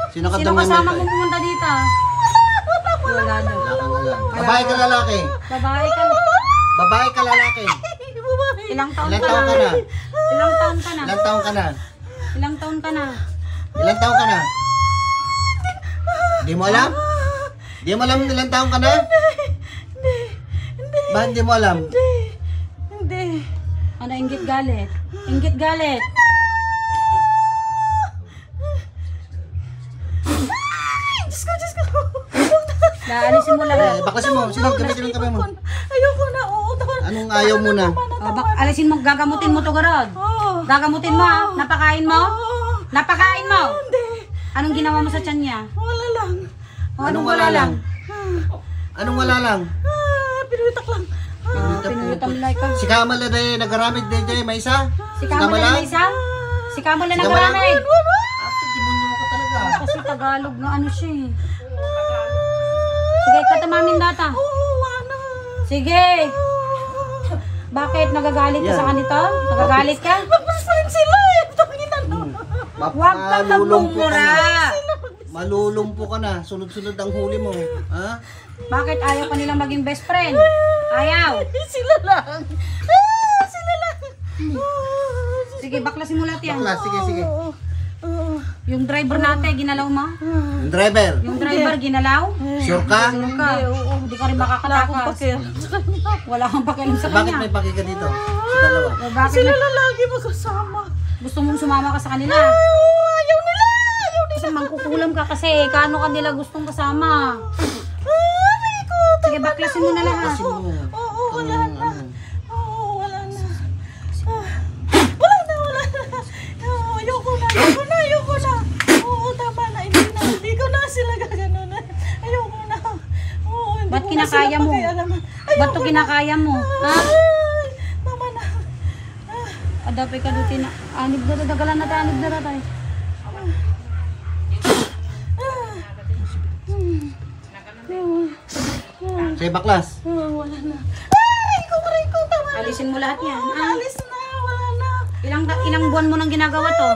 Sino kasama mo pumunta dito? Wala na. Babae ka lalaki? Babae ka. Babae ka lalaki? Ilang taon Ilang ka taon na? ka na? Ilang taon ka na? Ilang taon ka na? Ilang taon ka na? Ilang taon ka na? Di mo alam? Di mo alam ilang taon ka na? Bakit hindi mo alam? Hindi. Ano, inggit galit? Inggit galit. Diyos ko. Naalisin mo lang. Baklasin mo. Sino? Gamitin ng kamay mo. Ayoko na. Anong ayaw mo na? Alisin mo. Gagamutin mo to, Garod. Gagamutin mo, ha? Napakain mo? Napakain mo? Hindi. Anong ginawa mo sa tiyan niya? Wala lang. Anong wala lang? Anong wala lang? Pinuwitak lang. Pinuyutan mo like ka. Si Kamala na nagaramid din dyan, may isa? Si Kamala na isa? Si Kamala na garamid. Demonyo ka talaga. Kasi Tagalog na ano siya eh. Sige, katamamin data. Sige. Bakit? Nagagalit ka sa kanito? Nagagalit ka? Mag-friend sila eh. Huwag kang magmumura. Malulumpo ka na. Sunod-sunod ang huli mo. Ha? Bakit ayaw pa nilang maging best friend? Ayaw. Sila lang. Sila lang. Sige, baklasin mo lahat yan. Bakla, sige. Yung driver natin, ginalaw mo? Yung driver. Yung driver, ginalaw? Sure ka? Sure ka? Hindi ka rin makakatakas. Wala kang pakialam sa Bakit kanya. may pakika dito? Sa dalawa. Bakit Sila lang lagi magkasama. gusto mong sumama ka sa kanila? Ayaw nila. Kasi mangkukulam ka kasi kano kanila gustong kasama. Sige, baklasin mo na lahat. Kasi mo. Oo, wala na. Wala na. Ayoko na. Oo, tama na. Hindi ko na sila gaganon. Ayoko na. Oo, hindi Ba't ko na kinakaya sila mo? pakialaman. Ba't to kinakaya mo? Ha? Ay, tama na. Adapay ka dutin na. Anib na dagalan na tayo. Anib na tayo. Sige, baklas. Wala na. Ay, ko, tama na. Alisin mo lahat yan. Alis na, wala na. Ilang buwan mo nang ginagawa to?